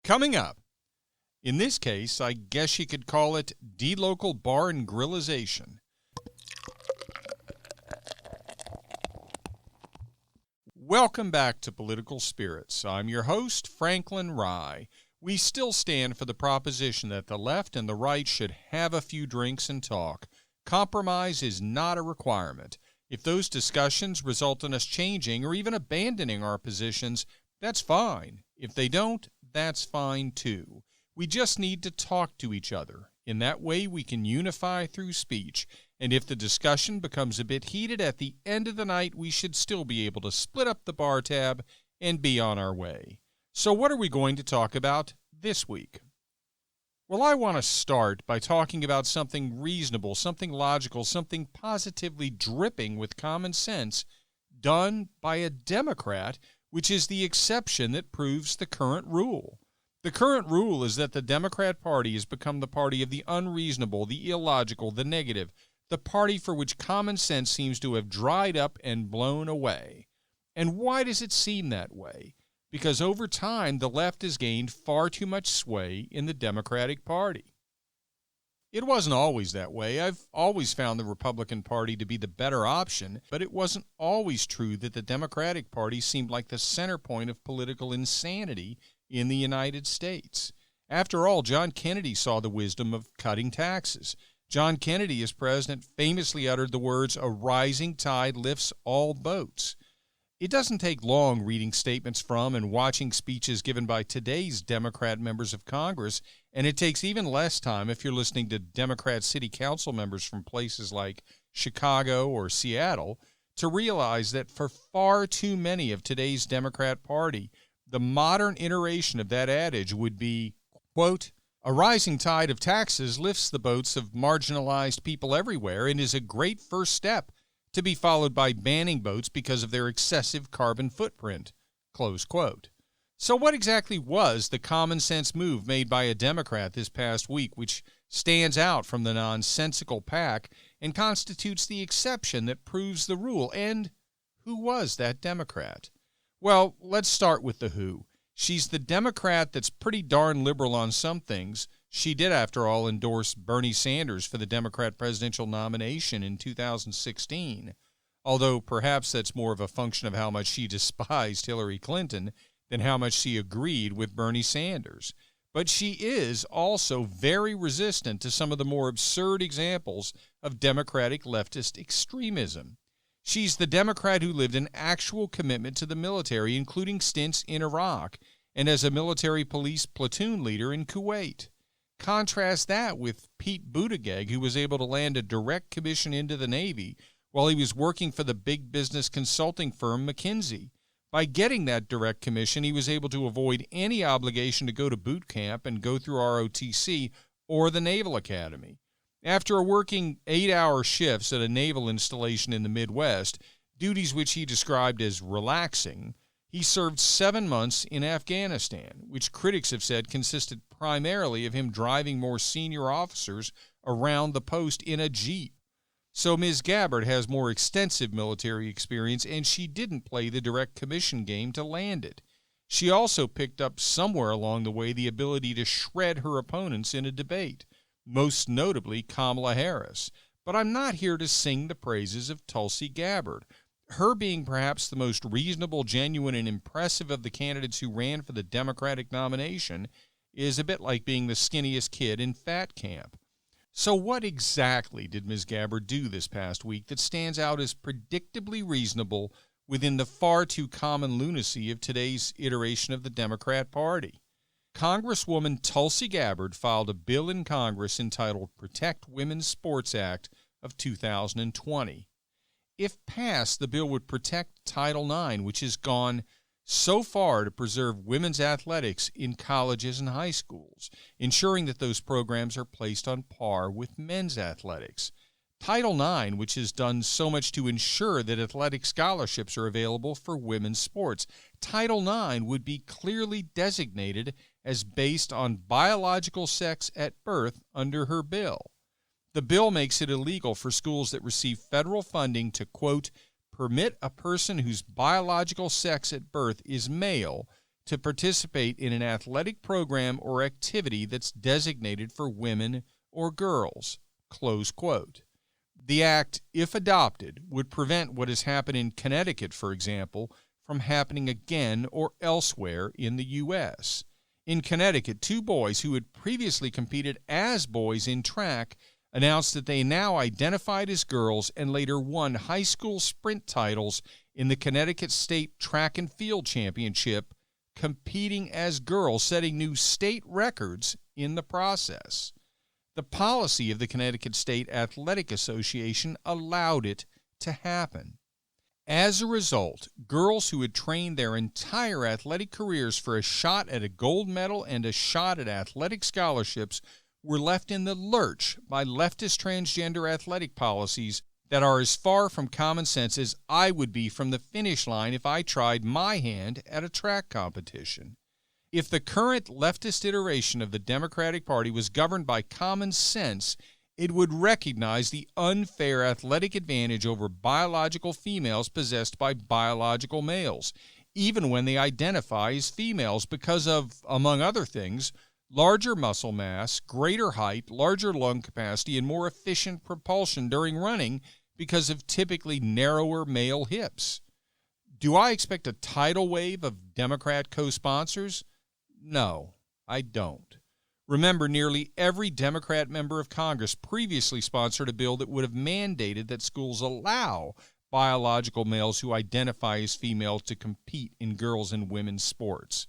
Coming up, in this case, I guess you could call it de-local bar and grillization. Welcome back to Political Spirits. I'm your host, Franklin Rye. We still stand for the proposition that the left and the right should have a few drinks and talk. Compromise is not a requirement. If those discussions result in us changing or even abandoning our positions, that's fine. If they don't, that's fine too. We just need to talk to each other. In that way, we can unify through speech. And if the discussion becomes a bit heated at the end of the night, we should still be able to split up the bar tab and be on our way. So what are we going to talk about this week? Well, I want to start by talking about something reasonable, something logical, something positively dripping with common sense done by a Democrat, which is the exception that proves the current rule. The current rule is that the Democrat Party has become the party of the unreasonable, the illogical, the negative, the party for which common sense seems to have dried up and blown away. And why does it seem that way? Because over time, the left has gained far too much sway in the Democratic Party. It wasn't always that way. I've always found the Republican Party to be the better option, but it wasn't always true that the Democratic Party seemed like the center point of political insanity in the United States. After all, John Kennedy saw the wisdom of cutting taxes. John Kennedy, as president, famously uttered the words, "A rising tide lifts all boats." It doesn't take long reading statements from and watching speeches given by today's Democrat members of Congress, and it takes even less time if you're listening to Democrat city council members from places like Chicago or Seattle to realize that for far too many of today's Democrat Party, the modern iteration of that adage would be, quote, "A rising tide of taxes lifts the boats of marginalized people everywhere and is a great first step, to be followed by banning boats because of their excessive carbon footprint," close quote. So what exactly was the common sense move made by a Democrat this past week which stands out from the nonsensical pack and constitutes the exception that proves the rule? And who was that Democrat? Well, let's start with the who. She's the Democrat that's pretty darn liberal on some things. She did, after all, endorse Bernie Sanders for the Democrat presidential nomination in 2016, although perhaps that's more of a function of how much she despised Hillary Clinton than how much she agreed with Bernie Sanders. But she is also very resistant to some of the more absurd examples of Democratic leftist extremism. She's the Democrat who lived an actual commitment to the military, including stints in Iraq and as a military police platoon leader in Kuwait. Contrast that with Pete Buttigieg, who was able to land a direct commission into the Navy while he was working for the big business consulting firm McKinsey. By getting that direct commission, he was able to avoid any obligation to go to boot camp and go through ROTC or the Naval Academy. After working 8-hour shifts at a naval installation in the Midwest, duties which he described as relaxing, he served 7 months in Afghanistan, which critics have said consisted primarily of him driving more senior officers around the post in a Jeep. So Ms. Gabbard has more extensive military experience, and she didn't play the direct commission game to land it. She also picked up somewhere along the way the ability to shred her opponents in a debate, most notably Kamala Harris. But I'm not here to sing the praises of Tulsi Gabbard. Her being perhaps the most reasonable, genuine, and impressive of the candidates who ran for the Democratic nomination is a bit like being the skinniest kid in fat camp. So what exactly did Ms. Gabbard do this past week that stands out as predictably reasonable within the far too common lunacy of today's iteration of the Democrat Party? Congresswoman Tulsi Gabbard filed a bill in Congress entitled Protect Women's Sports Act of 2020. If passed, the bill would protect Title IX, which has gone so far to preserve women's athletics in colleges and high schools, ensuring that those programs are placed on par with men's athletics. Title IX, which has done so much to ensure that athletic scholarships are available for women's sports. Title IX would be clearly designated as based on biological sex at birth under her bill. The bill makes it illegal for schools that receive federal funding to, quote, permit a person whose biological sex at birth is male to participate in an athletic program or activity that's designated for women or girls, close quote. The act, if adopted, would prevent what has happened in Connecticut, for example, from happening again or elsewhere in the U.S. In Connecticut, 2 boys who had previously competed as boys in track announced that they now identified as girls and later won high school sprint titles in the Connecticut State Track and Field Championship, competing as girls, setting new state records in the process. The policy of the Connecticut State Athletic Association allowed it to happen. As a result, girls who had trained their entire athletic careers for a shot at a gold medal and a shot at athletic scholarships were left in the lurch by leftist transgender athletic policies that are as far from common sense as I would be from the finish line if I tried my hand at a track competition. If the current leftist iteration of the Democratic Party was governed by common sense, it would recognize the unfair athletic advantage over biological females possessed by biological males, even when they identify as females because of, among other things, larger muscle mass, greater height, larger lung capacity, and more efficient propulsion during running because of typically narrower male hips. Do I expect a tidal wave of Democrat co-sponsors? No, I don't. Remember, nearly every Democrat member of Congress previously sponsored a bill that would have mandated that schools allow biological males who identify as female to compete in girls' and women's sports.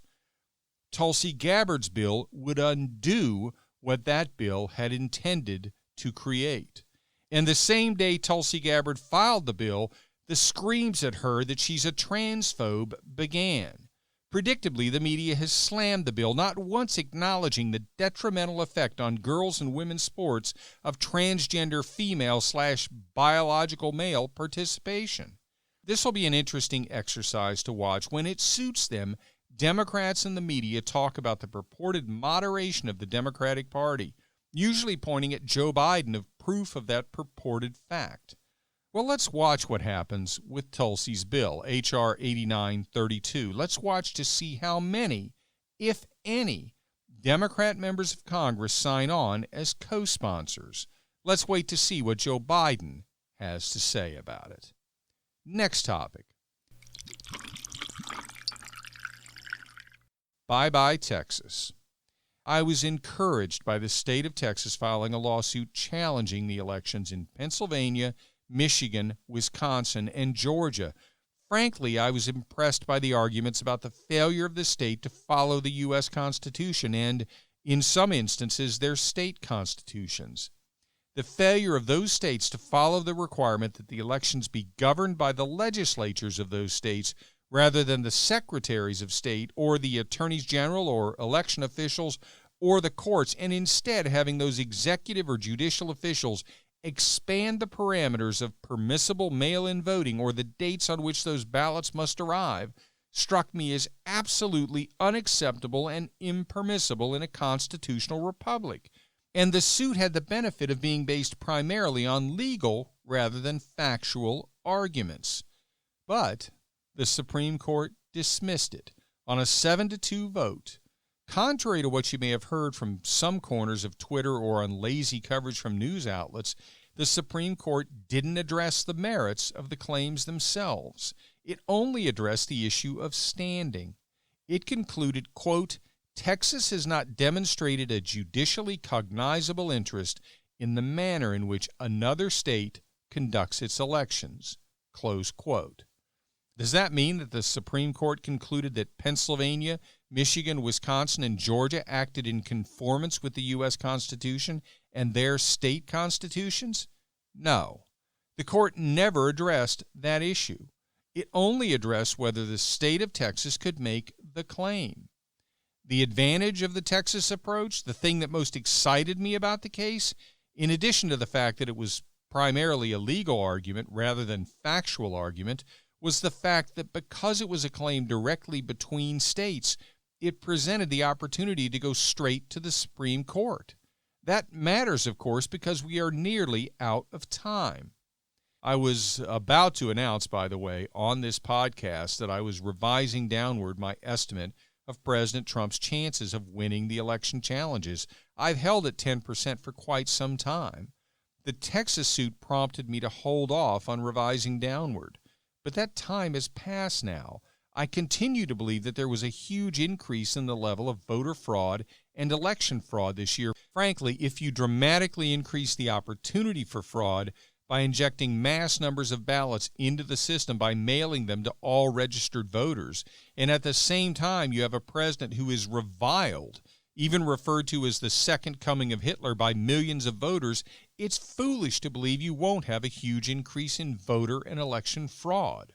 Tulsi Gabbard's bill would undo what that bill had intended to create. And the same day Tulsi Gabbard filed the bill, the screams at her that she's a transphobe began. Predictably, the media has slammed the bill, not once acknowledging the detrimental effect on girls' and women's sports of transgender female/biological male participation. This will be an interesting exercise to watch. When it suits them, Democrats and the media talk about the purported moderation of the Democratic Party, usually pointing at Joe Biden as proof of that purported fact. Well, let's watch what happens with Tulsi's bill, H.R. 8932. Let's watch to see how many, if any, Democrat members of Congress sign on as co-sponsors. Let's wait to see what Joe Biden has to say about it. Next topic. Bye-bye, Texas. I was encouraged by the state of Texas filing a lawsuit challenging the elections in Pennsylvania, Michigan, Wisconsin, and Georgia. Frankly, I was impressed by the arguments about the failure of the state to follow the U.S. Constitution and, in some instances, their state constitutions. The failure of those states to follow the requirement that the elections be governed by the legislatures of those states rather than the secretaries of state or the attorneys general or election officials or the courts, and instead having those executive or judicial officials expand the parameters of permissible mail-in voting or the dates on which those ballots must arrive, struck me as absolutely unacceptable and impermissible in a constitutional republic. And the suit had the benefit of being based primarily on legal rather than factual arguments. But the Supreme Court dismissed it on a 7-2 vote. Contrary to what you may have heard from some corners of Twitter or on lazy coverage from news outlets, the Supreme Court didn't address the merits of the claims themselves. It only addressed the issue of standing. It concluded, quote, Texas has not demonstrated a judicially cognizable interest in the manner in which another state conducts its elections, close quote. Does that mean that the Supreme Court concluded that Pennsylvania, Michigan, Wisconsin, and Georgia acted in conformance with the U.S. Constitution and their state constitutions? No. The court never addressed that issue. It only addressed whether the state of Texas could make the claim. The advantage of the Texas approach, the thing that most excited me about the case, in addition to the fact that it was primarily a legal argument rather than factual argument, was the fact that because it was a claim directly between states, it presented the opportunity to go straight to the Supreme Court. That matters, of course, because we are nearly out of time. I was about to announce, by the way, on this podcast that I was revising downward my estimate of President Trump's chances of winning the election challenges. I've held at 10% for quite some time. The Texas suit prompted me to hold off on revising downward, but that time has passed now. I continue to believe that there was a huge increase in the level of voter fraud and election fraud this year. Frankly, if you dramatically increase the opportunity for fraud by injecting mass numbers of ballots into the system by mailing them to all registered voters, and at the same time you have a president who is reviled, even referred to as the second coming of Hitler by millions of voters, it's foolish to believe you won't have a huge increase in voter and election fraud.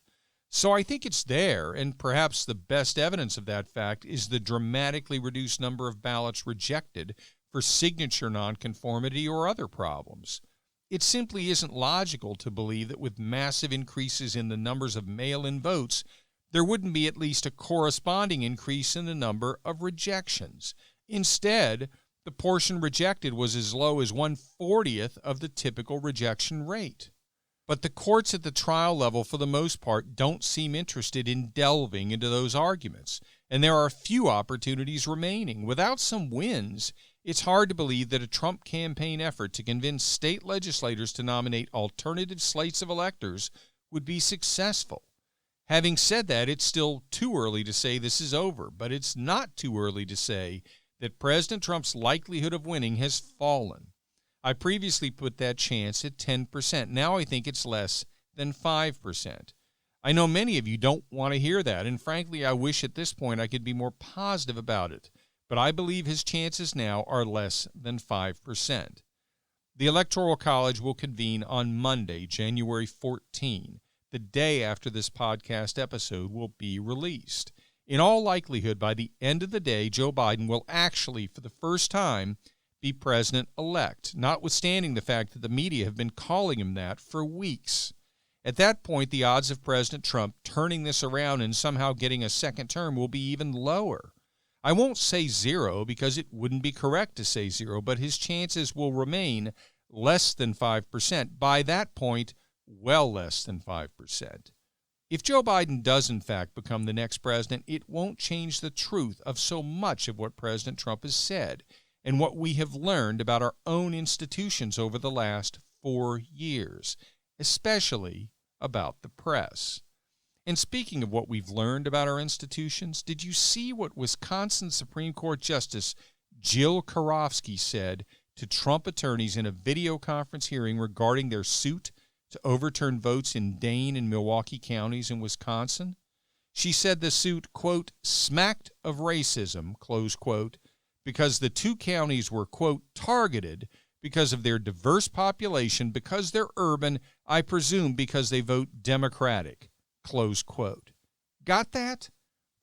So I think it's there, and perhaps the best evidence of that fact is the dramatically reduced number of ballots rejected for signature nonconformity or other problems. It simply isn't logical to believe that with massive increases in the numbers of mail-in votes, there wouldn't be at least a corresponding increase in the number of rejections. Instead, the portion rejected was as low as 1/40th of the typical rejection rate. But the courts at the trial level, for the most part, don't seem interested in delving into those arguments, and there are few opportunities remaining. Without some wins, it's hard to believe that a Trump campaign effort to convince state legislators to nominate alternative slates of electors would be successful. Having said that, it's still too early to say this is over, but it's not too early to say that President Trump's likelihood of winning has fallen. I previously put that chance at 10%. Now I think it's less than 5%. I know many of you don't want to hear that, and frankly, I wish at this point I could be more positive about it. But I believe his chances now are less than 5%. The Electoral College will convene on Monday, January 14, the day after this podcast episode will be released. In all likelihood, by the end of the day, Joe Biden will actually, for the first time, be president-elect, notwithstanding the fact that the media have been calling him that for weeks. At that point, the odds of President Trump turning this around and somehow getting a second term will be even lower. I won't say zero because it wouldn't be correct to say zero, but his chances will remain less than 5%. By that point, well less than 5%. If Joe Biden does in fact become the next president, it won't change the truth of so much of what President Trump has said and what we have learned about our own institutions over the last 4 years, especially about the press. And speaking of what we've learned about our institutions, did you see what Wisconsin Supreme Court Justice Jill Karofsky said to Trump attorneys in a video conference hearing regarding their suit to overturn votes in Dane and Milwaukee counties in Wisconsin? She said the suit, quote, smacked of racism, close quote, because the two counties were, quote, targeted because of their diverse population, because they're urban, I presume because they vote Democratic, close quote. Got that?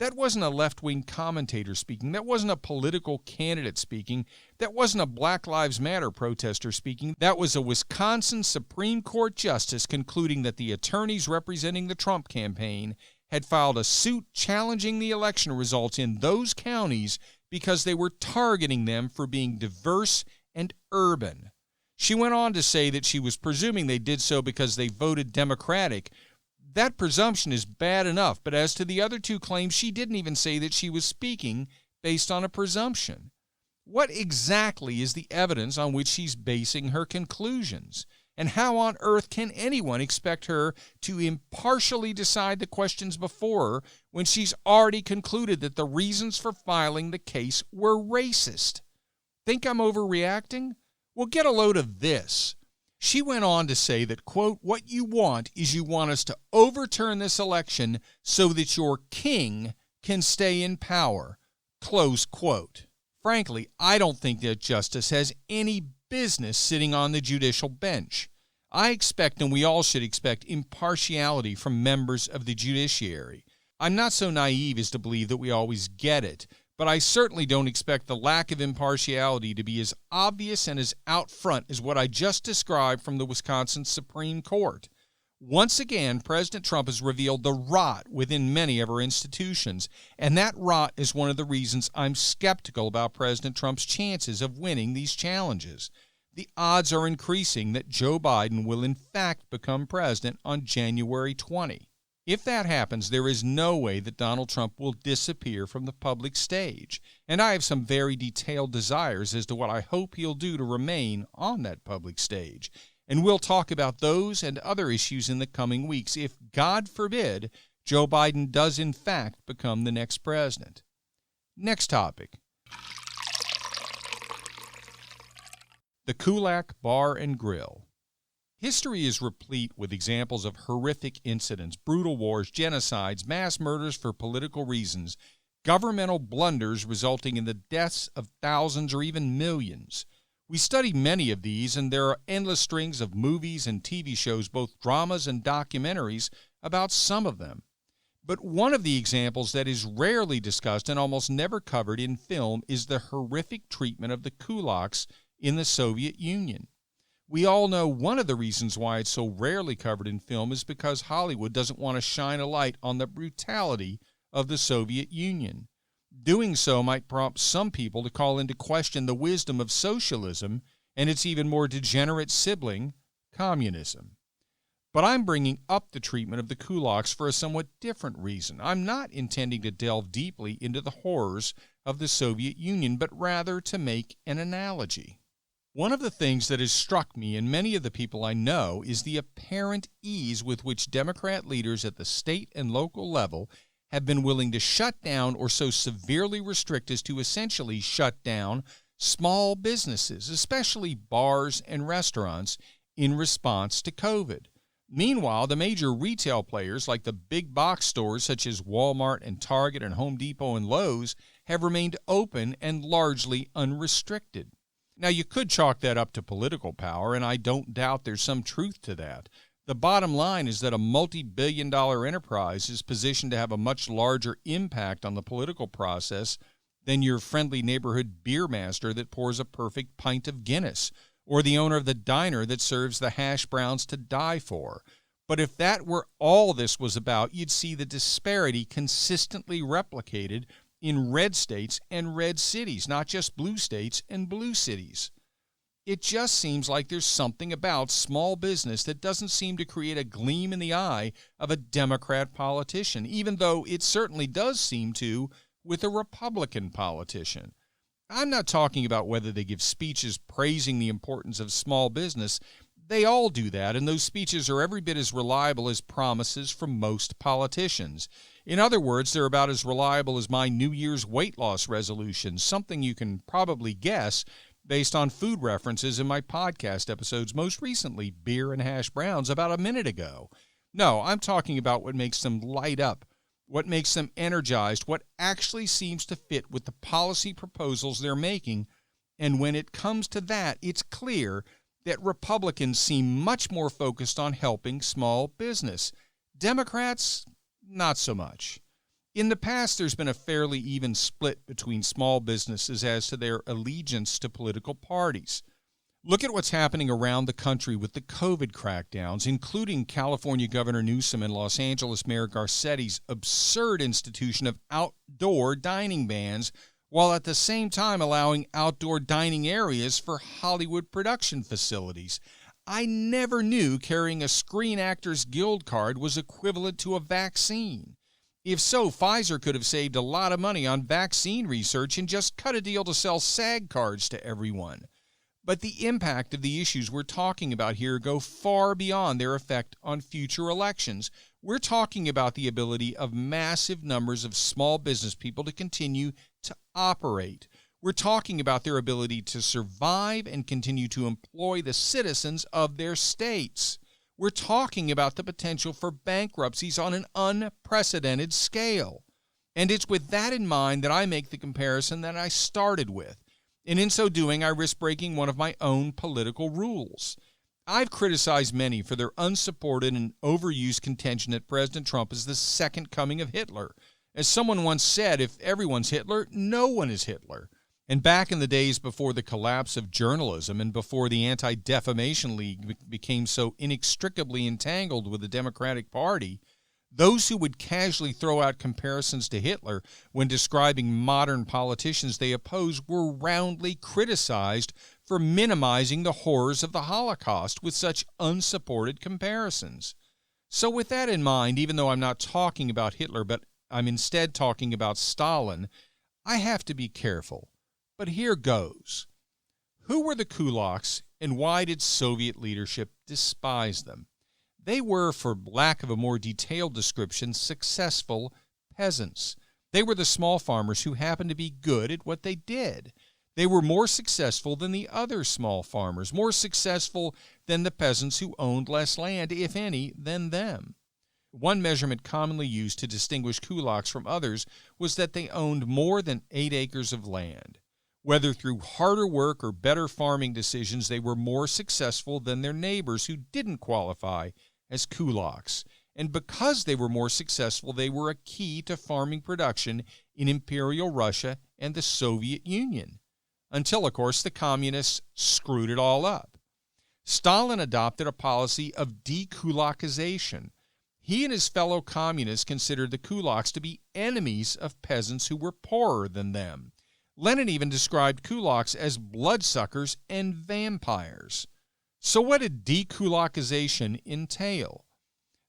That wasn't a left-wing commentator speaking. That wasn't a political candidate speaking. That wasn't a Black Lives Matter protester speaking. That was a Wisconsin Supreme Court justice concluding that the attorneys representing the Trump campaign had filed a suit challenging the election results in those counties because they were targeting them for being diverse and urban. She went on to say that she was presuming they did so because they voted Democratic. That presumption is bad enough, but as to the other two claims, she didn't even say that she was speaking based on a presumption. What exactly is the evidence on which she's basing her conclusions? And how on earth can anyone expect her to impartially decide the questions before her when she's already concluded that the reasons for filing the case were racist? Think I'm overreacting? Well, get a load of this. She went on to say that, quote, what you want is you want us to overturn this election so that your king can stay in power, close quote. Frankly, I don't think that justice has any business sitting on the judicial bench. I expect, and we all should expect, impartiality from members of the judiciary. I'm not so naive as to believe that we always get it, but I certainly don't expect the lack of impartiality to be as obvious and as out front as what I just described from the Wisconsin Supreme Court. Once again, President Trump has revealed the rot within many of our institutions, and that rot is one of the reasons I'm skeptical about President Trump's chances of winning these challenges. The odds are increasing that Joe Biden will in fact become president on January 20. If that happens, there is no way that Donald Trump will disappear from the public stage, and I have some very detailed desires as to what I hope he'll do to remain on that public stage. And we'll talk about those and other issues in the coming weeks if, God forbid, Joe Biden does in fact become the next president. Next topic. The Kulak Bar and Grill. History is replete with examples of horrific incidents, brutal wars, genocides, mass murders for political reasons, governmental blunders resulting in the deaths of thousands or even millions. We study many of these, and there are endless strings of movies and TV shows, both dramas and documentaries, about some of them. But one of the examples that is rarely discussed and almost never covered in film is the horrific treatment of the kulaks in the Soviet Union. We all know one of the reasons why it's so rarely covered in film is because Hollywood doesn't want to shine a light on the brutality of the Soviet Union. Doing so might prompt some people to call into question the wisdom of socialism and its even more degenerate sibling, communism. But I'm bringing up the treatment of the kulaks for a somewhat different reason. I'm not intending to delve deeply into the horrors of the Soviet Union, but rather to make an analogy. One of the things that has struck me and many of the people I know is the apparent ease with which Democrat leaders at the state and local level have been willing to shut down or so severely restrict as to essentially shut down small businesses, especially bars and restaurants, in response to COVID. Meanwhile, the major retail players like the big box stores such as Walmart and Target and Home Depot and Lowe's have remained open and largely unrestricted. Now, you could chalk that up to political power, and I don't doubt there's some truth to that. The bottom line is that a multi-billion-dollar enterprise is positioned to have a much larger impact on the political process than your friendly neighborhood beer master that pours a perfect pint of Guinness, or the owner of the diner that serves the hash browns to die for. But if that were all this was about, you'd see the disparity consistently replicated in red states and red cities, not just blue states and blue cities. It just seems like there's something about small business that doesn't seem to create a gleam in the eye of a Democrat politician, even though it certainly does seem to with a Republican politician. I'm not talking about whether they give speeches praising the importance of small business. They all do that, and those speeches are every bit as reliable as promises from most politicians. In other words, they're about as reliable as my New Year's weight loss resolution, something you can probably guess based on food references in my podcast episodes, most recently Beer and Hash Browns about a minute ago. No, I'm talking about what makes them light up, what makes them energized, what actually seems to fit with the policy proposals they're making. And when it comes to that, it's clear that Republicans seem much more focused on helping small business. Democrats, not so much. In the past, there's been a fairly even split between small businesses as to their allegiance to political parties. Look at what's happening around the country with the COVID crackdowns, including California Governor Newsom and Los Angeles Mayor Garcetti's absurd institution of outdoor dining bans, while at the same time allowing outdoor dining areas for Hollywood production facilities. I never knew carrying a Screen Actors Guild card was equivalent to a vaccine. If so, Pfizer could have saved a lot of money on vaccine research and just cut a deal to sell SAG cards to everyone. But the impact of the issues we're talking about here go far beyond their effect on future elections. We're talking about the ability of massive numbers of small business people to continue to operate. We're talking about their ability to survive and continue to employ the citizens of their states. We're talking about the potential for bankruptcies on an unprecedented scale. And it's with that in mind that I make the comparison that I started with. And in so doing, I risk breaking one of my own political rules. I've criticized many for their unsupported and overused contention that President Trump is the second coming of Hitler. As someone once said, if everyone's Hitler, no one is Hitler. And back in the days before the collapse of journalism and before the Anti-Defamation League became so inextricably entangled with the Democratic Party, those who would casually throw out comparisons to Hitler when describing modern politicians they oppose were roundly criticized for minimizing the horrors of the Holocaust with such unsupported comparisons. So with that in mind, even though I'm not talking about Hitler, but I'm instead talking about Stalin, I have to be careful. But here goes. Who were the kulaks, and why did Soviet leadership despise them? They were, for lack of a more detailed description, successful peasants. They were the small farmers who happened to be good at what they did. They were more successful than the other small farmers, more successful than the peasants who owned less land, if any, than them. One measurement commonly used to distinguish kulaks from others was that they owned more than 8 acres of land. Whether through harder work or better farming decisions, they were more successful than their neighbors who didn't qualify as kulaks. And because they were more successful, they were a key to farming production in Imperial Russia and the Soviet Union. Until, of course, the communists screwed it all up. Stalin adopted a policy of dekulakization. He and his fellow communists considered the kulaks to be enemies of peasants who were poorer than them. Lenin even described kulaks as bloodsuckers and vampires. So what did dekulakization entail?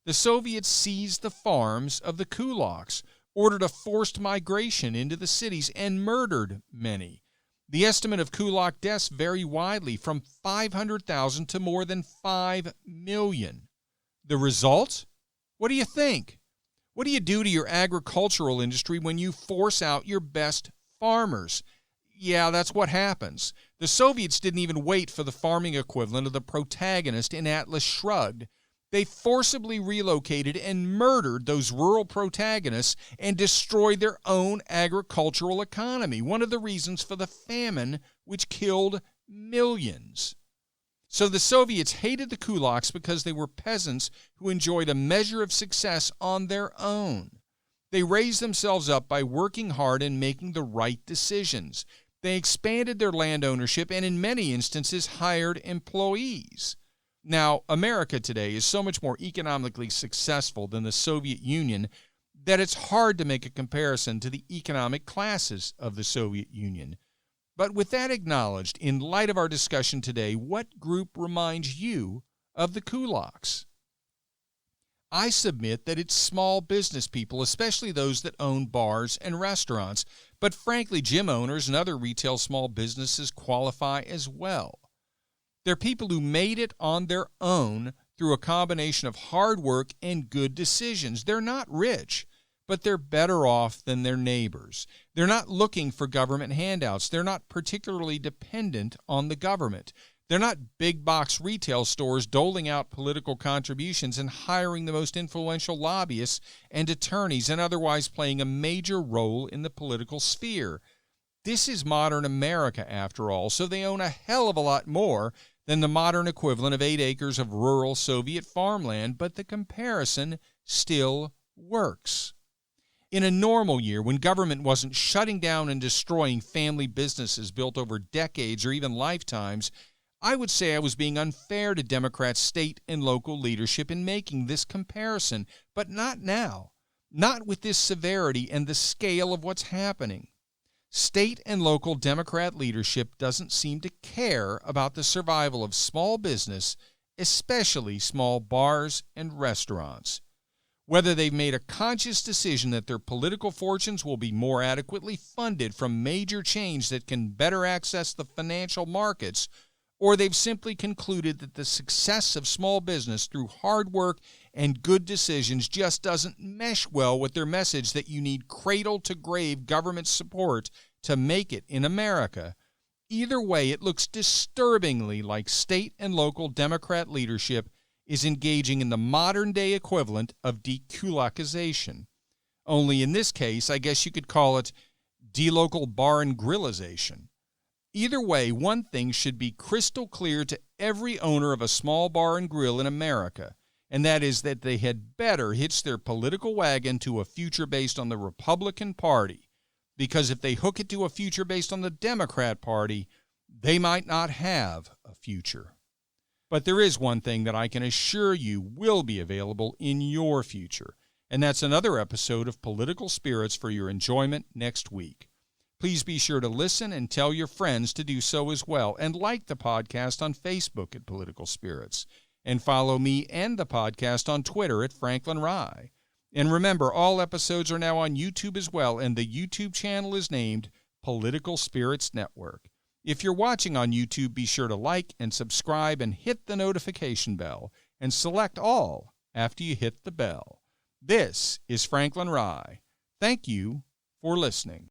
The Soviets seized the farms of the kulaks, ordered a forced migration into the cities, and murdered many. The estimate of kulak deaths vary widely, from 500,000 to more than 5 million. The result? What do you think? What do you do to your agricultural industry when you force out your best farmers? Yeah, that's what happens. The Soviets didn't even wait for the farming equivalent of the protagonist in Atlas Shrugged. They forcibly relocated and murdered those rural protagonists and destroyed their own agricultural economy, one of the reasons for the famine which killed millions. So the Soviets hated the kulaks because they were peasants who enjoyed a measure of success on their own. They raised themselves up by working hard and making the right decisions. They expanded their land ownership and in many instances hired employees. Now, America today is so much more economically successful than the Soviet Union that it's hard to make a comparison to the economic classes of the Soviet Union. But with that acknowledged, in light of our discussion today, what group reminds you of the kulaks? I submit that it's small business people, especially those that own bars and restaurants, but frankly, gym owners and other retail small businesses qualify as well. They're people who made it on their own through a combination of hard work and good decisions. They're not rich, but they're better off than their neighbors. They're not looking for government handouts. They're not particularly dependent on the government. They're not big box retail stores doling out political contributions and hiring the most influential lobbyists and attorneys and otherwise playing a major role in the political sphere. This is modern America, after all, so they own a hell of a lot more than the modern equivalent of 8 acres of rural Soviet farmland, but the comparison still works. In a normal year, when government wasn't shutting down and destroying family businesses built over decades or even lifetimes, I would say I was being unfair to Democrat state and local leadership in making this comparison, but not now, not with this severity and the scale of what's happening. State and local Democrat leadership doesn't seem to care about the survival of small business, especially small bars and restaurants. Whether they've made a conscious decision that their political fortunes will be more adequately funded from major chains that can better access the financial markets, or they've simply concluded that the success of small business through hard work and good decisions just doesn't mesh well with their message that you need cradle-to-grave government support to make it in America. Either way, it looks disturbingly like state and local Democrat leadership is engaging in the modern-day equivalent of dekulakization. Only in this case, I guess you could call it de-local bar and grillization. Either way, one thing should be crystal clear to every owner of a small bar and grill in America, and that is that they had better hitch their political wagon to a future based on the Republican Party, because if they hook it to a future based on the Democrat Party, they might not have a future. But there is one thing that I can assure you will be available in your future, and that's another episode of Political Spirits for your enjoyment next week. Please be sure to listen and tell your friends to do so as well, and like the podcast on Facebook at Political Spirits. and follow me and the podcast on Twitter at Franklin Rye. And remember, all episodes are now on YouTube as well, and the YouTube channel is named Political Spirits Network. If you're watching on YouTube, be sure to like and subscribe and hit the notification bell, and select all after you hit the bell. This is Franklin Rye. Thank you for listening.